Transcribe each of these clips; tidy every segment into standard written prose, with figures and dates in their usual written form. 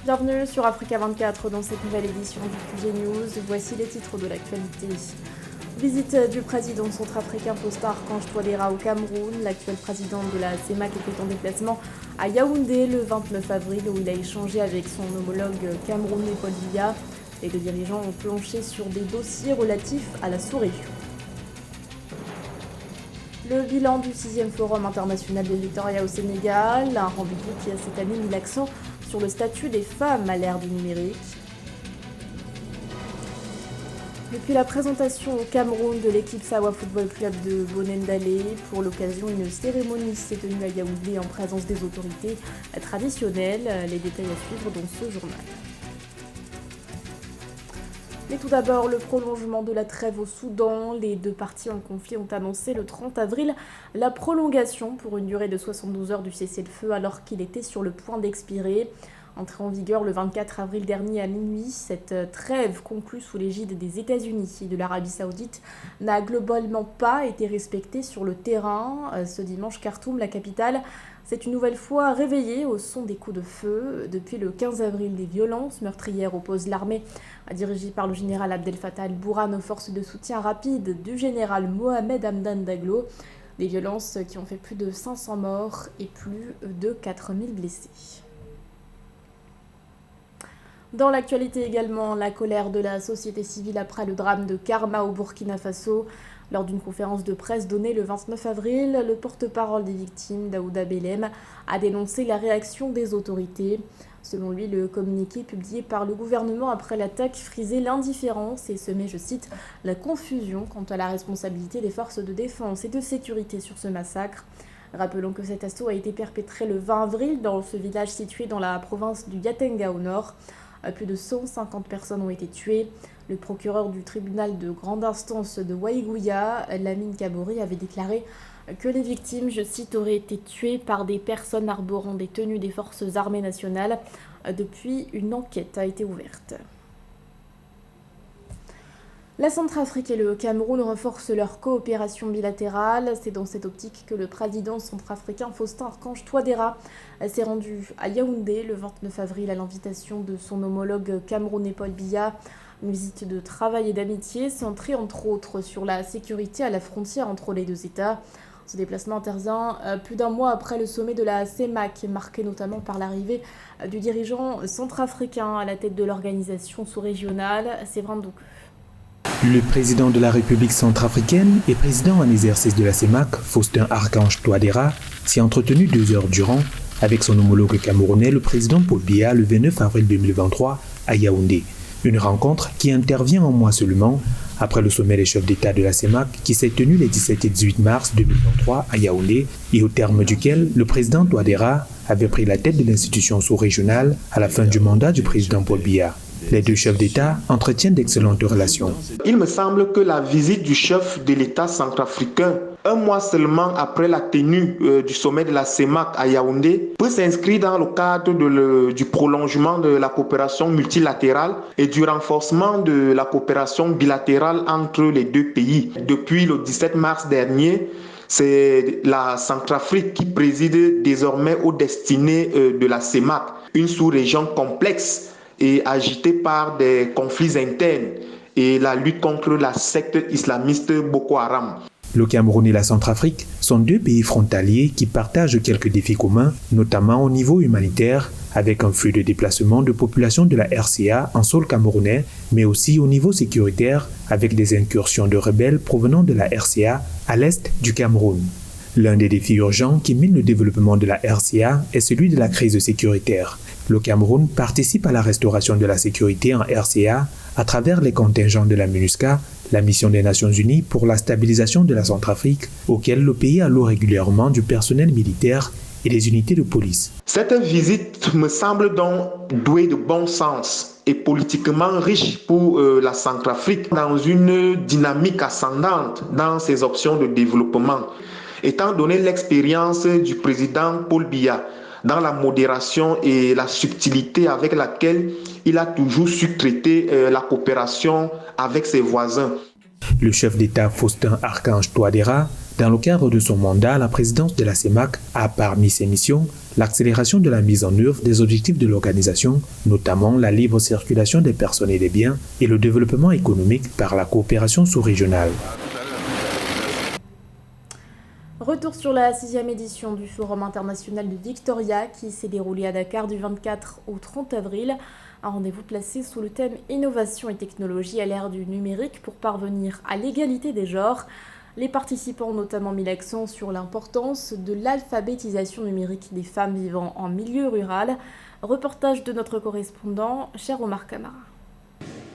Bienvenue sur Africa 24 dans cette nouvelle édition du QG News. Voici les titres de l'actualité. Visite du président centrafricain Faustin Archange Touadéra au Cameroun. L'actuel président de la CEMAC était en déplacement à Yaoundé le 29 avril où il a échangé avec son homologue camerounais Paul Biya. Les deux dirigeants ont planché sur des dossiers relatifs à la sous-région. Le bilan du 6e Forum international de Victoria au Sénégal, un rendez-vous qui a cette année mis l'accent sur le statut des femmes à l'ère du numérique. Depuis la présentation au Cameroun de l'équipe Sawa Football Club de Bonendalé, pour l'occasion, une cérémonie s'est tenue à Yaoundé en présence des autorités traditionnelles. Les détails à suivre dans ce journal. Mais tout d'abord, le prolongement de la trêve au Soudan. Les deux parties en conflit ont annoncé le 30 avril la prolongation pour une durée de 72 heures du cessez-le-feu alors qu'il était sur le point d'expirer. Entrée en vigueur le 24 avril dernier à minuit, cette trêve conclue sous l'égide des États-Unis et de l'Arabie Saoudite n'a globalement pas été respectée sur le terrain. Ce dimanche, Khartoum, la capitale, s'est une nouvelle fois réveillée au son des coups de feu. Depuis le 15 avril, des violences meurtrières opposent l'armée dirigée par le général Abdel Fattah al-Burhan aux forces de soutien rapide du général Mohamed Hamdan Daglo. Des violences qui ont fait plus de 500 morts et plus de 4000 blessés. Dans l'actualité également, la colère de la société civile après le drame de Karma au Burkina Faso. Lors d'une conférence de presse donnée le 29 avril, le porte-parole des victimes, Daouda Belem, a dénoncé la réaction des autorités. Selon lui, le communiqué publié par le gouvernement après l'attaque frisait l'indifférence et semait, je cite, la confusion quant à la responsabilité des forces de défense et de sécurité sur ce massacre. Rappelons que cet assaut a été perpétré le 20 avril dans ce village situé dans la province du Yatenga au nord. Plus de 150 personnes ont été tuées. Le procureur du tribunal de grande instance de Waïgouya, Lamine Kabori, avait déclaré que les victimes, je cite, auraient été tuées par des personnes arborant des tenues des forces armées nationales. Depuis, une enquête a été ouverte. La Centrafrique et le Cameroun renforcent leur coopération bilatérale. C'est dans cette optique que le président centrafricain Faustin Archange Touadéra s'est rendu à Yaoundé le 29 avril à l'invitation de son homologue camerounais Paul Biya. Une visite de travail et d'amitié centrée entre autres sur la sécurité à la frontière entre les deux États. Ce déplacement intervient plus d'un mois après le sommet de la CEMAC, marqué notamment par l'arrivée du dirigeant centrafricain à la tête de l'organisation sous-régionale, Séverin Ndoukou. Le président de la République centrafricaine et président en exercice de la CEMAC, Faustin Archange Touadéra, s'est entretenu 2 heures durant avec son homologue camerounais, le président Paul Biya, le 29 avril 2023 à Yaoundé. Une rencontre qui intervient un mois seulement après le sommet des chefs d'État de la CEMAC qui s'est tenu les 17 et 18 mars 2023 à Yaoundé et au terme duquel le président Touadéra avait pris la tête de l'institution sous-régionale à la fin du mandat du président Paul Biya. Les deux chefs d'État entretiennent d'excellentes relations. Il me semble que la visite du chef de l'État centrafricain, un mois seulement après la tenue du sommet de la CEMAC à Yaoundé, peut s'inscrire dans le cadre du prolongement de la coopération multilatérale et du renforcement de la coopération bilatérale entre les deux pays. Depuis le 17 mars dernier, c'est la Centrafrique qui préside désormais aux destinées de la CEMAC, une sous-région complexe et agité par des conflits internes et la lutte contre la secte islamiste Boko Haram. Le Cameroun et la Centrafrique sont deux pays frontaliers qui partagent quelques défis communs, notamment au niveau humanitaire, avec un flux de déplacement de population de la RCA en sol camerounais, mais aussi au niveau sécuritaire, avec des incursions de rebelles provenant de la RCA à l'est du Cameroun. L'un des défis urgents qui mine le développement de la RCA est celui de la crise sécuritaire. Le Cameroun participe à la restauration de la sécurité en RCA à travers les contingents de la MINUSCA, la mission des Nations Unies pour la stabilisation de la Centrafrique, auquel le pays alloue régulièrement du personnel militaire et des unités de police. Cette visite me semble donc douée de bon sens et politiquement riche pour la Centrafrique dans une dynamique ascendante dans ses options de développement. Étant donné l'expérience du président Paul Biya dans la modération et la subtilité avec laquelle il a toujours su traiter la coopération avec ses voisins. Le chef d'État Faustin Archange Touadéra, dans le cadre de son mandat à la présidence de la CEMAC, a parmi ses missions l'accélération de la mise en œuvre des objectifs de l'organisation, notamment la libre circulation des personnes et des biens et le développement économique par la coopération sous-régionale. Retour sur la 6e édition du Forum international de Victoria qui s'est déroulé à Dakar du 24 au 30 avril. Un rendez-vous placé sous le thème Innovation et technologie à l'ère du numérique pour parvenir à l'égalité des genres. Les participants ont notamment mis l'accent sur l'importance de l'alphabétisation numérique des femmes vivant en milieu rural. Reportage de notre correspondant, cher Omar Kamara.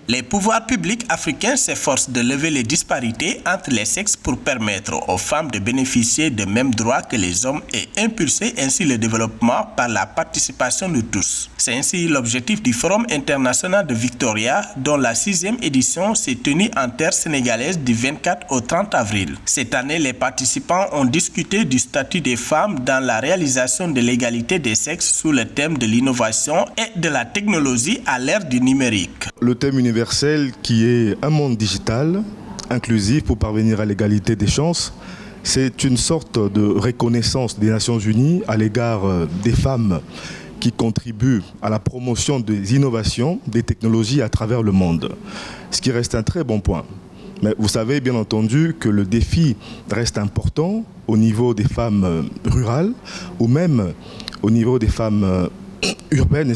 Les pouvoirs publics africains s'efforcent de lever les disparités entre les sexes pour permettre aux femmes de bénéficier des mêmes droits que les hommes et impulser ainsi le développement par la participation de tous. C'est ainsi l'objectif du Forum international de Victoria, dont la 6e édition s'est tenue en terre sénégalaise du 24 au 30 avril. Cette année, les participants ont discuté du statut des femmes dans la réalisation de l'égalité des sexes sous le thème de l'innovation et de la technologie à l'ère du numérique. Le thème universel qui est un monde digital, inclusif pour parvenir à l'égalité des chances, c'est une sorte de reconnaissance des Nations Unies à l'égard des femmes qui contribuent à la promotion des innovations, des technologies à travers le monde. Ce qui reste un très bon point. Mais vous savez bien entendu que le défi reste important au niveau des femmes rurales ou même au niveau des femmes urbaines,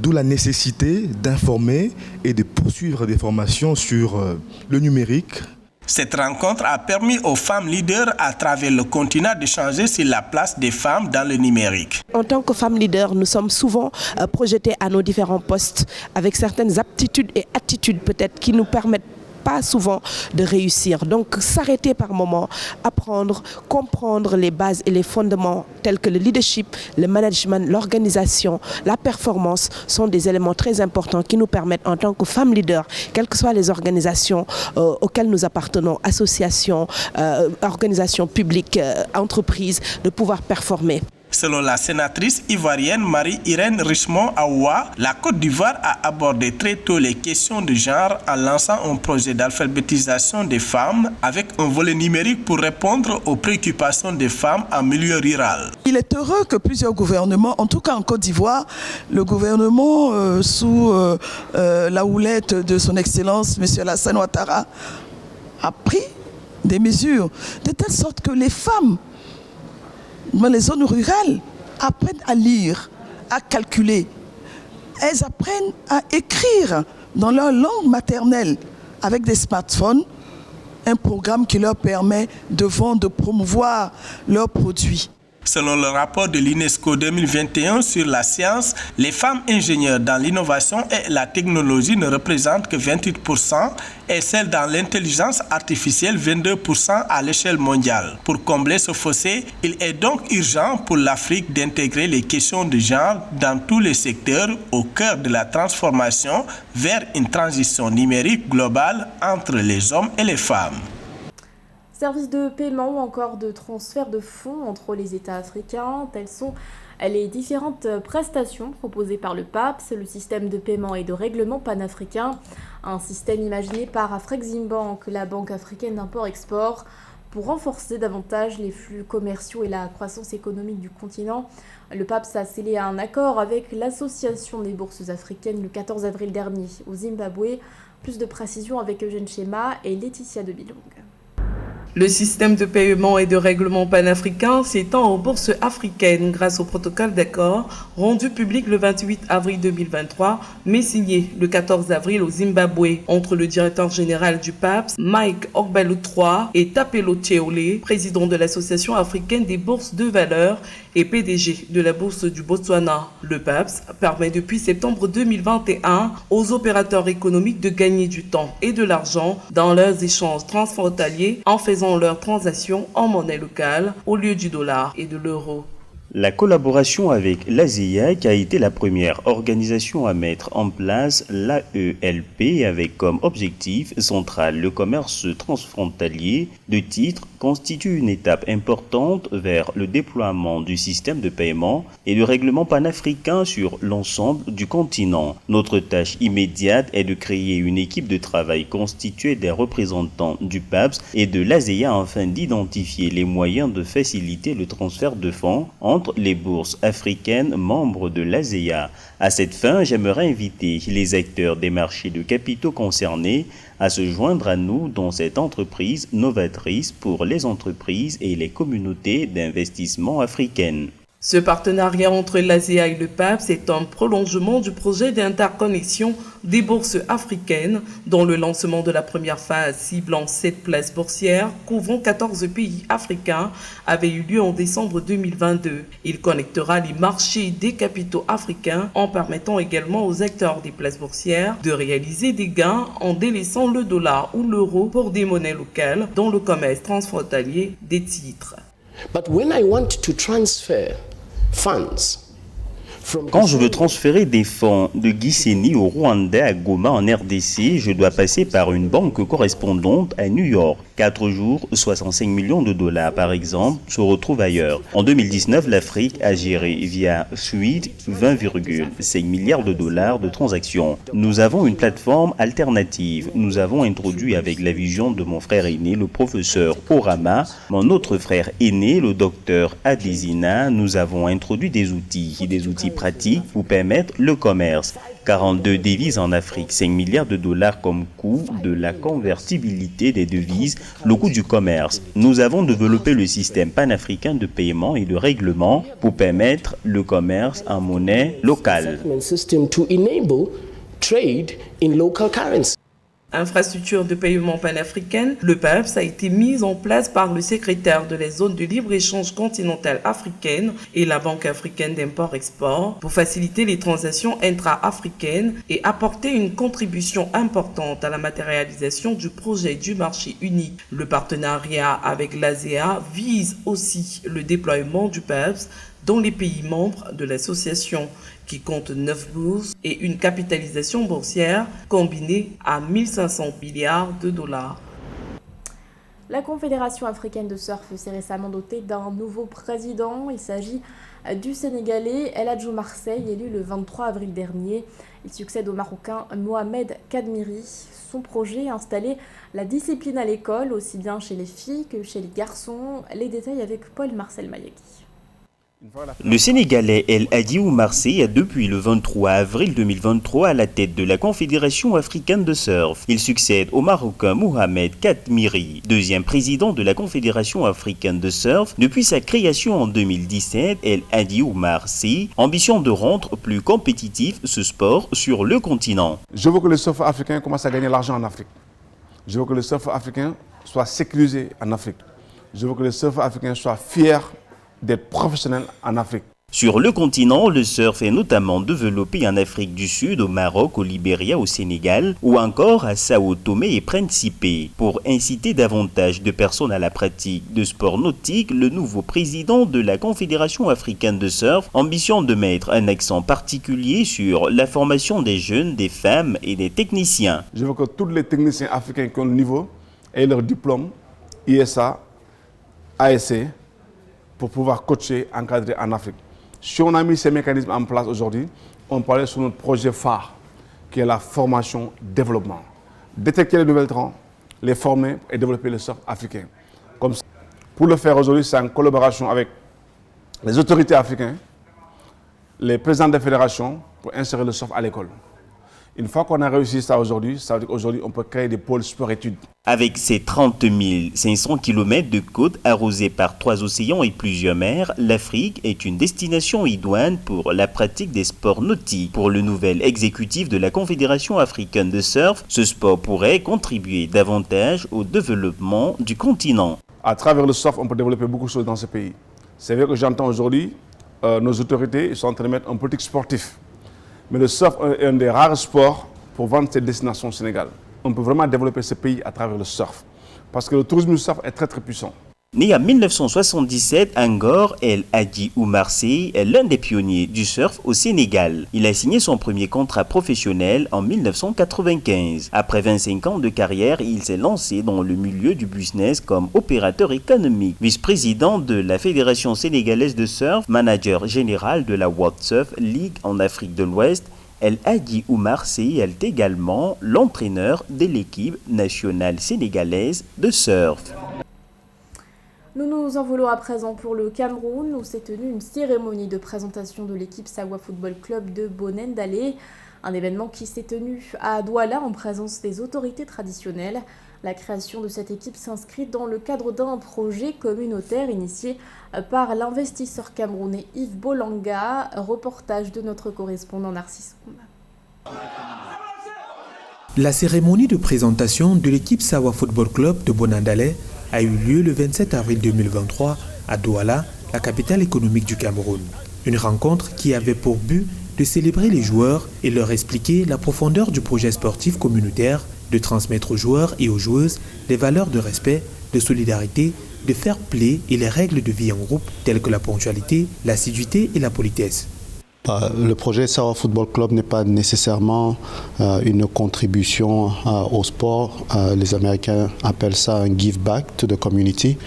d'où la nécessité d'informer et de poursuivre des formations sur le numérique. Cette rencontre a permis aux femmes leaders à travers le continent d'échanger sur la place des femmes dans le numérique. En tant que femmes leaders, nous sommes souvent projetées à nos différents postes avec certaines aptitudes et attitudes peut-être qui nous permettent pas souvent de réussir. Donc s'arrêter par moment, apprendre, comprendre les bases et les fondements tels que le leadership, le management, l'organisation, la performance sont des éléments très importants qui nous permettent en tant que femmes leaders, quelles que soient les organisations auxquelles nous appartenons, associations, organisations publiques, entreprises, de pouvoir performer. Selon la sénatrice ivoirienne Marie-Irène Richemont-Aoua, la Côte d'Ivoire a abordé très tôt les questions de genre en lançant un projet d'alphabétisation des femmes avec un volet numérique pour répondre aux préoccupations des femmes en milieu rural. Il est heureux que plusieurs gouvernements, en tout cas en Côte d'Ivoire, le gouvernement sous la houlette de son Excellence, M. Alassane Ouattara, a pris des mesures de telle sorte que les femmes dans les zones rurales apprennent à lire, à calculer. Elles apprennent à écrire dans leur langue maternelle avec des smartphones, un programme qui leur permet de vendre, de promouvoir leurs produits. Selon le rapport de l'UNESCO 2021 sur la science, les femmes ingénieurs dans l'innovation et la technologie ne représentent que 28% et celles dans l'intelligence artificielle 22% à l'échelle mondiale. Pour combler ce fossé, il est donc urgent pour l'Afrique d'intégrer les questions de genre dans tous les secteurs au cœur de la transformation vers une transition numérique globale entre les hommes et les femmes. Services de paiement ou encore de transfert de fonds entre les États africains, telles sont les différentes prestations proposées par le PAPS, le système de paiement et de règlement panafricain, un système imaginé par Afreximbank, la Banque africaine d'import-export, pour renforcer davantage les flux commerciaux et la croissance économique du continent. Le PAPS a scellé un accord avec l'Association des bourses africaines le 14 avril dernier au Zimbabwe. Plus de précisions avec Eugène Chema et Laetitia de Bilong. Le système de paiement et de règlement panafricain s'étend aux bourses africaines grâce au protocole d'accord rendu public le 28 avril 2023, mais signé le 14 avril au Zimbabwe entre le directeur général du PAPS, Mike Ogbelu III, et Tapelo Tcheole, président de l'Association africaine des bourses de valeur et PDG de la bourse du Botswana. Le PAPS permet depuis septembre 2021 aux opérateurs économiques de gagner du temps et de l'argent dans leurs échanges transfrontaliers en faisant leurs transactions en monnaie locale au lieu du dollar et de l'euro. La collaboration avec l'ASEAC a été la première organisation à mettre en place l'AELP avec comme objectif central le commerce transfrontalier de titres constitue une étape importante vers le déploiement du système de paiement et de règlement panafricain sur l'ensemble du continent. Notre tâche immédiate est de créer une équipe de travail constituée des représentants du PAPS et de l'ASEA afin d'identifier les moyens de faciliter le transfert de fonds entre rejoindre les bourses africaines membres de l'ASEA. À cette fin, j'aimerais inviter les acteurs des marchés de capitaux concernés à se joindre à nous dans cette entreprise novatrice pour les entreprises et les communautés d'investissement africaines. Ce partenariat entre l'ASEA et le PAPS est un prolongement du projet d'interconnexion des bourses africaines, dont le lancement de la première phase ciblant 7 places boursières couvrant 14 pays africains avait eu lieu en décembre 2022. Il connectera les marchés des capitaux africains en permettant également aux acteurs des places boursières de réaliser des gains en délaissant le dollar ou l'euro pour des monnaies locales dans le commerce transfrontalier des titres. But when I want to transfer funds Quand je veux transférer des fonds de Gisenyi au Rwanda à Goma en RDC, je dois passer par une banque correspondante à New York. 4 jours, 65 millions de dollars par exemple, se retrouvent ailleurs. En 2019, l'Afrique a géré via Suite 20,5 milliards de dollars de transactions. Nous avons une plateforme alternative. Nous avons introduit avec la vision de mon frère aîné, le professeur Orama, mon autre frère aîné, le docteur Adesina, nous avons introduit des outils pratiques pour permettre le commerce. 42 devises en Afrique, 5 milliards de dollars comme coût de la convertibilité des devises, le coût du commerce. Nous avons développé le système panafricain de paiement et de règlement pour permettre le commerce en monnaie locale. Infrastructure de paiement panafricaine, le PAPS a été mis en place par le secrétaire de la zone de libre-échange continentale africaine et la Banque africaine d'import-export pour faciliter les transactions intra-africaines et apporter une contribution importante à la matérialisation du projet du marché unique. Le partenariat avec l'ASEA vise aussi le déploiement du PAPS dans les pays membres de l'association, qui compte 9 bourses et une capitalisation boursière combinée à 1500 milliards de dollars. La Confédération africaine de surf s'est récemment dotée d'un nouveau président. Il s'agit du Sénégalais El Hadji Oumar Seye, élu le 23 avril dernier. Il succède au Marocain Mohamed Kadmiri. Son projet, installer la discipline à l'école, aussi bien chez les filles que chez les garçons. Les détails avec Paul-Marcel Mayeki. Le Sénégalais El Hadji Oumar Seye est depuis le 23 avril 2023 à la tête de la Confédération africaine de surf. Il succède au Marocain Mohamed Kadmiri, deuxième président de la Confédération africaine de surf. Depuis sa création en 2017, El Hadji Oumar Seye ambitionne de rendre plus compétitif ce sport sur le continent. Je veux que le surf africain commence à gagner l'argent en Afrique. Je veux que le surf africain soit sécurisé en Afrique. Je veux que le surf africain soit fier d'être professionnel en Afrique. Sur le continent, le surf est notamment développé en Afrique du Sud, au Maroc, au Libéria, au Sénégal ou encore à Sao Tomé et Principe. Pour inciter davantage de personnes à la pratique de sport nautique, le nouveau président de la Confédération africaine de surf ambitionne de mettre un accent particulier sur la formation des jeunes, des femmes et des techniciens. Je veux que tous les techniciens africains qui ont le niveau aient leur diplôme ISA, ASC, pour pouvoir coacher, encadrer en Afrique. Si on a mis ces mécanismes en place aujourd'hui, on parlait sur notre projet phare, qui est la formation-développement. Détecter les nouvelles talents, les former et développer le surf africain. Comme ça. Pour le faire aujourd'hui, c'est en collaboration avec les autorités africaines, les présidents des fédérations, pour insérer le surf à l'école. Une fois qu'on a réussi ça aujourd'hui, ça veut dire qu'aujourd'hui, on peut créer des pôles sport-études. Avec ses 30 500 km de côtes arrosées par 3 océans et plusieurs mers, l'Afrique est une destination idoine pour la pratique des sports nautiques. Pour le nouvel exécutif de la Confédération africaine de surf, ce sport pourrait contribuer davantage au développement du continent. À travers le surf, on peut développer beaucoup de choses dans ce pays. C'est vrai que j'entends aujourd'hui, nos autorités sont en train de mettre un politique sportif. Mais le surf est un des rares sports pour vendre cette destination au Sénégal. On peut vraiment développer ce pays à travers le surf. Parce que le tourisme du surf est très très puissant. Né en 1977 à Ngor, El Hadji Oumar Seye est l'un des pionniers du surf au Sénégal. Il a signé son premier contrat professionnel en 1995. Après 25 ans de carrière, il s'est lancé dans le milieu du business comme opérateur économique, vice-président de la Fédération sénégalaise de surf, manager général de la World Surf League en Afrique de l'Ouest. El Hadji Oumar Seye est également l'entraîneur de l'équipe nationale sénégalaise de surf. Nous nous envolons à présent pour le Cameroun où s'est tenue une cérémonie de présentation de l'équipe Sawa Football Club de Bonendalé. Un événement qui s'est tenu à Douala en présence des autorités traditionnelles. La création de cette équipe s'inscrit dans le cadre d'un projet communautaire initié par l'investisseur camerounais Yves Bolanga. Reportage de notre correspondant Narcisse Kouma. La cérémonie de présentation de l'équipe Sawa Football Club de Bonendalé a eu lieu le 27 avril 2023 à Douala, la capitale économique du Cameroun. Une rencontre qui avait pour but de célébrer les joueurs et leur expliquer la profondeur du projet sportif communautaire, de transmettre aux joueurs et aux joueuses les valeurs de respect, de solidarité, de fair play et les règles de vie en groupe telles que la ponctualité, l'assiduité et la politesse. Le projet Sawa Football Club n'est pas nécessairement une contribution au sport. Les Américains appellent ça un give back to the community.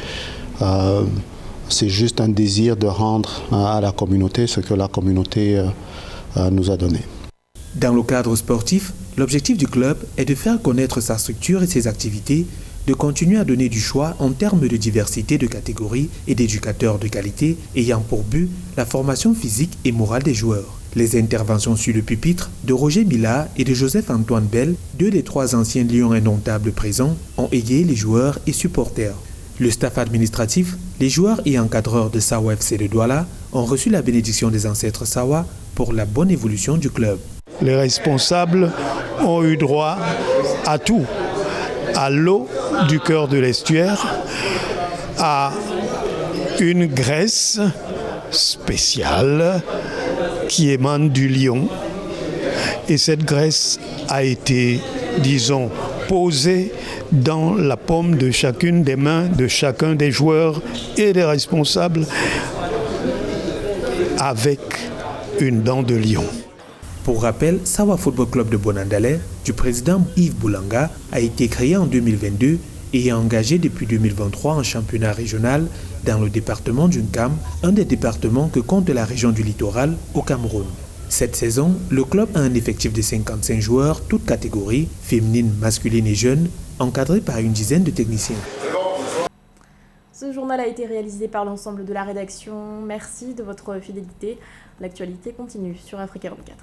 C'est juste un désir de rendre à la communauté ce que la communauté nous a donné. Dans le cadre sportif, l'objectif du club est de faire connaître sa structure et ses activités, de continuer à donner du choix en termes de diversité de catégories et d'éducateurs de qualité ayant pour but la formation physique et morale des joueurs. Les interventions sur le pupitre de Roger Mila et de Joseph-Antoine Bell, deux des trois anciens lions indomptables présents, ont égayé les joueurs et supporters. Le staff administratif, les joueurs et encadreurs de Sawa FC de Douala ont reçu la bénédiction des ancêtres Sawa pour la bonne évolution du club. Les responsables ont eu droit à tout, à l'eau du cœur de l'estuaire, à une graisse spéciale qui émane du lion. Et cette graisse a été, disons, posée dans la paume de chacune des mains de chacun des joueurs et des responsables avec une dent de lion. Pour rappel, Sawa Football Club de Bonendalé, du président Yves Bolanga, a été créé en 2022 et est engagé depuis 2023 en championnat régional dans le département du Nkam, un des départements que compte la région du littoral au Cameroun. Cette saison, le club a un effectif de 55 joueurs, toutes catégories, féminines, masculines et jeunes, encadrés par une dizaine de techniciens. Ce journal a été réalisé par l'ensemble de la rédaction. Merci de votre fidélité. L'actualité continue sur Africa 24.